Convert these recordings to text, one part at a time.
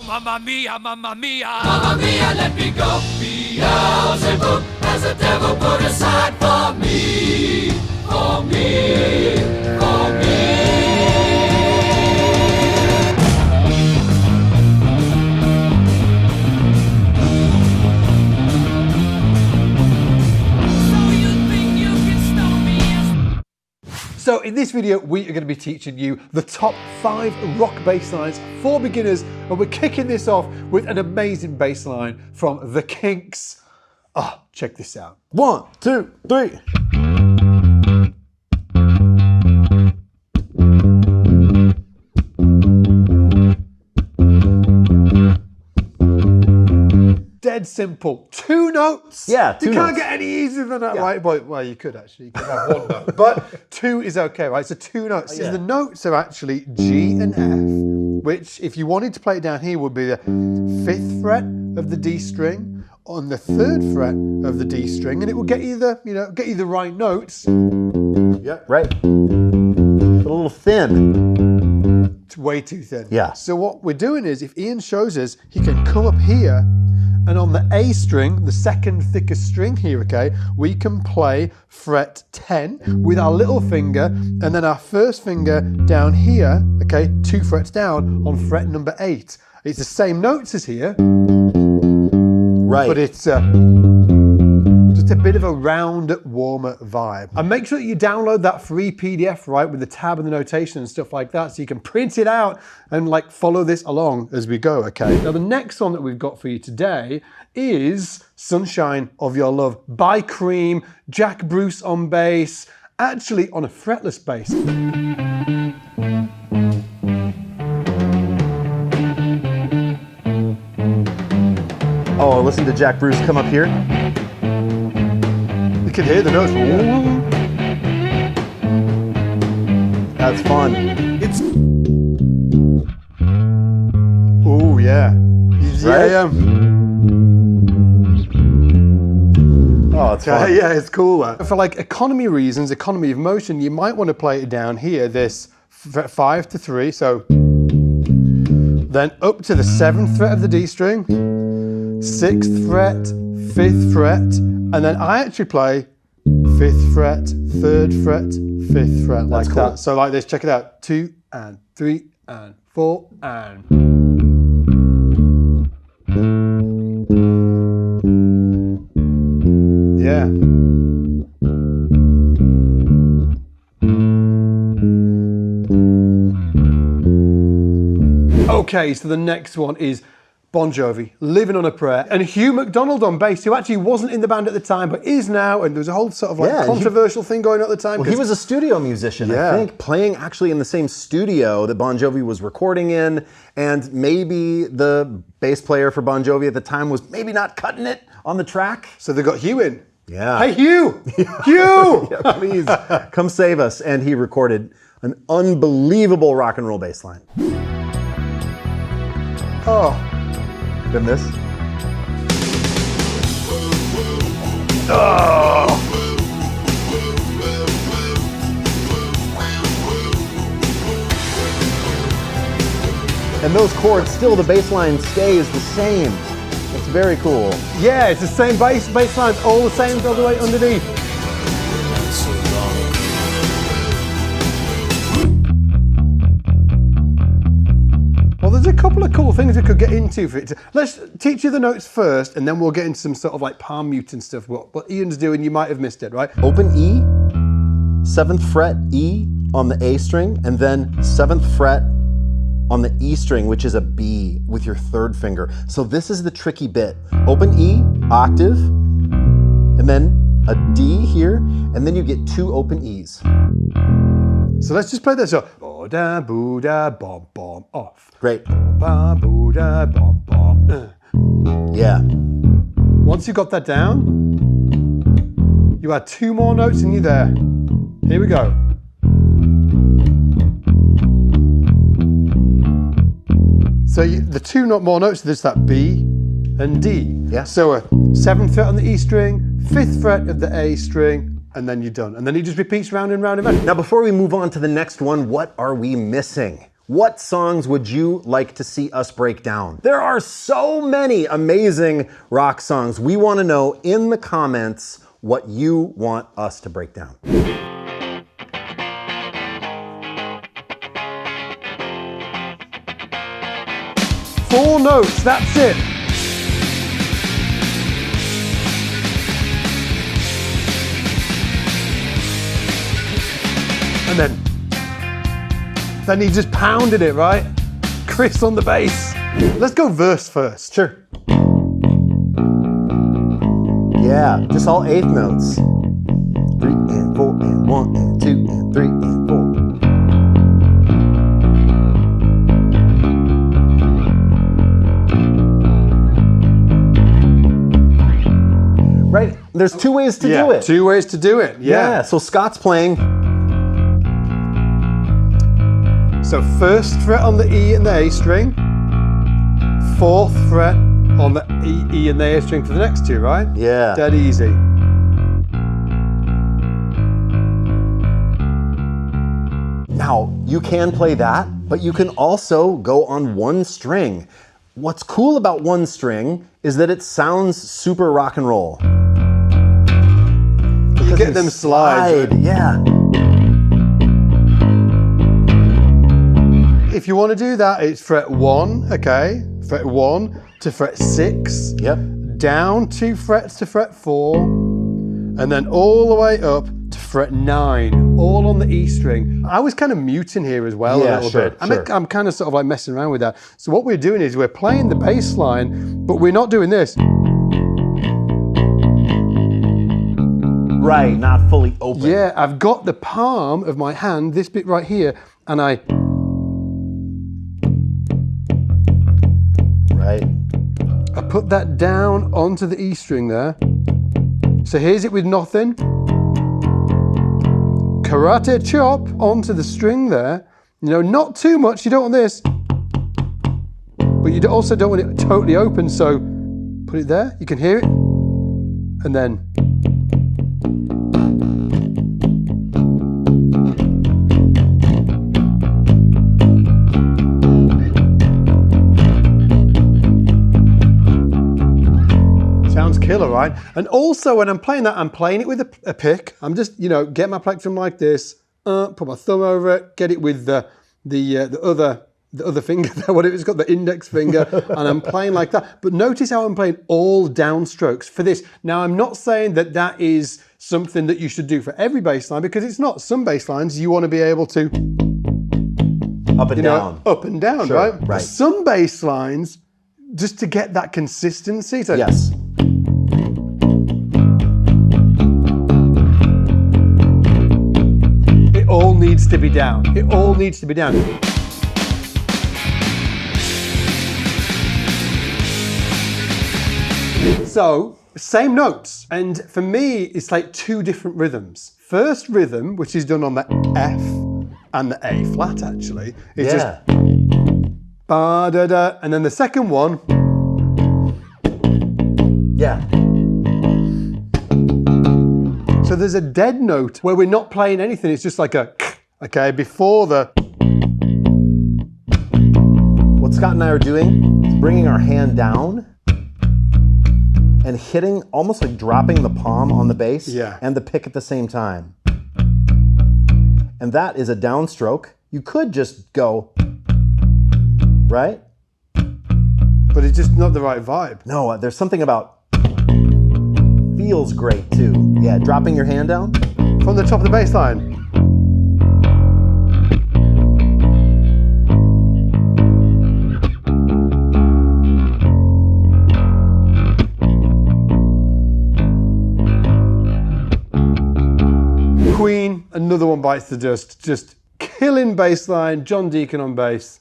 Mamma mia, mamma mia. Mamma mia, let me go. Beelzebub has the devil put aside for me, for me, for me. So in this video, we are going to be teaching you the top 5 rock bass lines for beginners, and we're kicking this off with an amazing bass line from the Kinks. Oh, check this out. 1, 2, 3. Dead simple. 2 notes. Yeah, 2 You can't notes. get any easier than that, Yeah. right? Well, you could actually. You could have 1 note. But 2 is okay, right? So 2 notes. Yeah. The notes are actually G and F, which if you wanted to play it down here would be the 5th fret of the D string on the 3rd fret of the D string, and it will get you the right notes. Yeah, right. It's a little thin. It's way too thin. Yeah. So what we're doing is, if Ian shows us, he can come up here, and on the A string, the 2nd thickest string here, okay, we can play fret 10 with our little finger, and then our first finger down here, okay, 2 frets down on fret number 8. It's the same notes as here, Right. but it's just a bit of a round, warmer vibe. And make sure that you download that free PDF, right, with the tab and the notation and stuff like that, so you can print it out and like follow this along as we go, okay? Now the next song that we've got for you today is Sunshine of Your Love by Cream, Jack Bruce on bass, actually on a fretless bass. Oh, listen to Jack Bruce come up here. You can hear the notes. That's fun. It's... Oh, yeah. Right? Yeah. Oh, it's fun. Yeah, it's cool. For like economy reasons, economy of motion, you might want to play it down here, this 5 to 3, so then up to the 7th fret of the D string, 6th fret, 5th fret, and then I actually play 5th fret, 3rd fret, 5th fret, like cool. that. So like this, check it out. 2 and 3 and 4 and... Yeah. Okay, so the next one is Bon Jovi, Livin on a Prayer, and Hugh McDonald on bass, who actually wasn't in the band at the time, but is now, and there was a whole sort of like controversial thing going on at the time. Well, he was a studio musician, I think, playing actually in the same studio that Bon Jovi was recording in, and maybe the bass player for Bon Jovi at the time was maybe not cutting it on the track. So they got Hugh in. Yeah. Hey, Hugh! Hugh! Yeah, please, come save us. And he recorded an unbelievable rock and roll bass line. Oh. Then this. Oh. And those chords, still the bass line stays the same. It's very cool. Yeah, it's the same bass lines, all the same all the way underneath. Well, there's a couple of cool things we could get into for it. Let's teach you the notes first, and then we'll get into some sort of like palm mute and stuff. What Ian's doing, you might have missed it, right? Open E, 7th fret E on the A string, and then 7th fret on the E string, which is a B with your 3rd finger. So this is the tricky bit. Open E, octave, and then a D here, and then you get 2 open E's. So let's just play this. So, bo-da, boo-da, bom-bom, off. Great. Ba, boo-da, bom-bom. Yeah. Once you got that down, you add 2 more notes and you're there. Here we go. So the 2 more notes, there's that B and D. Yeah. So a 7th fret on the E string, 5th fret of the A string, and then you're done. And then it just repeats round and round and round. Now, before we move on to the next one, what are we missing? What songs would you like to see us break down? There are so many amazing rock songs. We want to know in the comments what you want us to break down. 4 notes, that's it. And then he just pounded it, right? Chris on the bass. Let's go verse first. Sure. Yeah, just all 8th notes. 3 and 4 and 1 and 2 and 3 and 4. Right, there's 2 ways to do it. 2 ways to do it, Yeah, so Scott's playing. So 1st fret on the E and the A string, 4th fret on the E and the A string for the next 2, right? Yeah. Dead easy. Now, you can play that, but you can also go on 1 string. What's cool about 1 string is that it sounds super rock and roll. You get them slides. Right? Yeah. If you want to do that, it's fret 1, okay? Fret 1 to fret 6. Yep. Down 2 frets to fret 4. And then all the way up to fret 9, all on the E string. I was kind of muting here as well a little bit. I'm kind of sort of like messing around with that. So what we're doing is we're playing the bass line, but we're not doing this. Right, not fully open. Yeah, I've got the palm of my hand, this bit right here, and I... Right. I put that down onto the E string there. So here's it with nothing. Karate chop onto the string there. You know, not too much, you don't want this. But you also don't want it totally open, so put it there, you can hear it. And then... Sounds killer, right? And also when I'm playing that, I'm playing it with a pick. I'm just, you know, get my plectrum like this, put my thumb over it, get it with the other finger there, whatever it's got, the index finger, and I'm playing like that. But notice how I'm playing all downstrokes for this. Now, I'm not saying that that is something that you should do for every bass line, because it's not. Some bass lines you want to be able to Up and down. Up and down, Sure, right? right. Some bass lines, just to get that consistency. So Yes. it all needs to be down. It all needs to be down. So, same notes. And for me, it's like 2 different rhythms. First rhythm, which is done on the F and the A flat, actually, is just ba da da. And then the second one, yeah. so there's a dead note where we're not playing anything. It's just like a, okay, before the. What Scott and I are doing is bringing our hand down and hitting, almost like dropping the palm on the bass and the pick at the same time. And that is a downstroke. You could just go, right? But it's just not the right vibe. No, there's something about, feels great too. Yeah, dropping your hand down. From the top of the bass line. Queen, another one bites the dust. Just killing bass line, John Deacon on bass.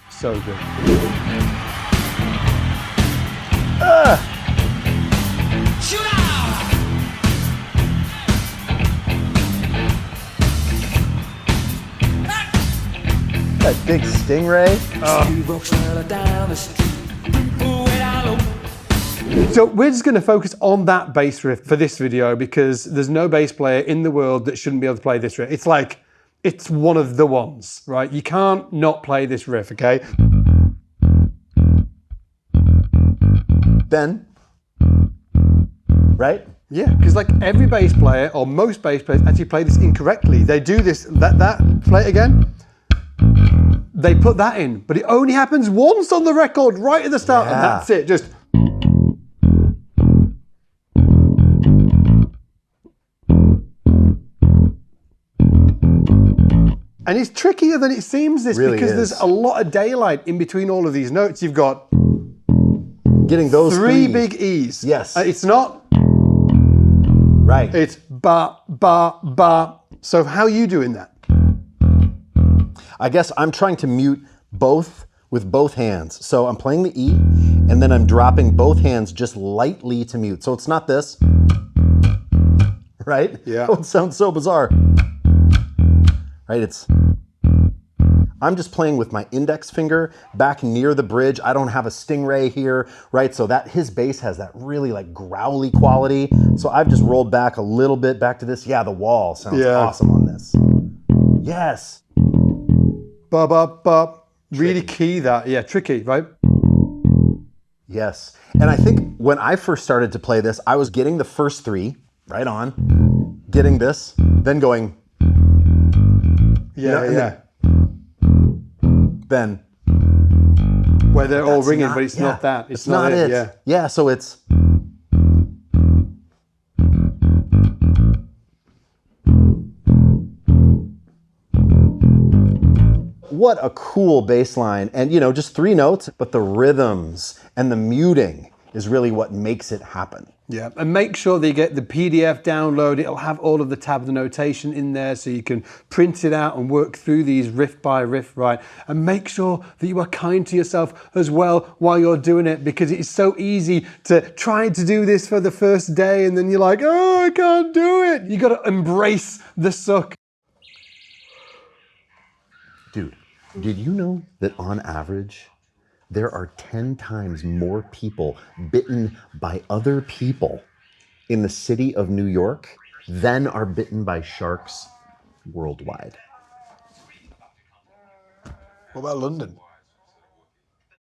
So good. That big stingray. So we're just going to focus on that bass riff for this video, because there's no bass player in the world that shouldn't be able to play this riff. It's like, it's one of the ones, right? You can't not play this riff, okay? Then, right? Yeah, because like every bass player or most bass players actually play this incorrectly. They do this, play it again. They put that in, but it only happens once on the record right at the start, and that's it. Just. And it's trickier than it seems, this, Really because is. there's a lot of daylight in between all of these notes. You've got Getting those three big E's. Yes. It's not, Right. it's ba, ba, ba. So how are you doing that? I guess I'm trying to mute both with both hands. So I'm playing the E, and then I'm dropping both hands just lightly to mute. So it's not this, right? Yeah. Oh, it sounds so bizarre. Right, I'm just playing with my index finger back near the bridge. I don't have a stingray here, right? So that his bass has that really like growly quality. So I've just rolled back a little bit back to this. Yeah, the wall sounds awesome on this. Yes. Ba, ba, ba. Really key that. Yeah, tricky, right? Yes. And I think when I first started to play this, I was getting the first three, right on, getting this, then going, Yeah, yeah. Then Where they're all that's ringing, not- but it's yeah, not that. It's not it. Yeah. Yeah, so it's what a cool bass line. And you know, just three notes, but the rhythms and the muting is really what makes it happen. Yeah, and make sure that you get the PDF download. It'll have all of the tab notation in there so you can print it out and work through these riff by riff, right? And make sure that you are kind to yourself as well while you're doing it, because it's so easy to try to do this for the first day and then you're like, oh, I can't do it. You got to embrace the suck. Dude, did you know that on average, there are 10 times more people bitten by other people in the city of New York than are bitten by sharks worldwide? What about London?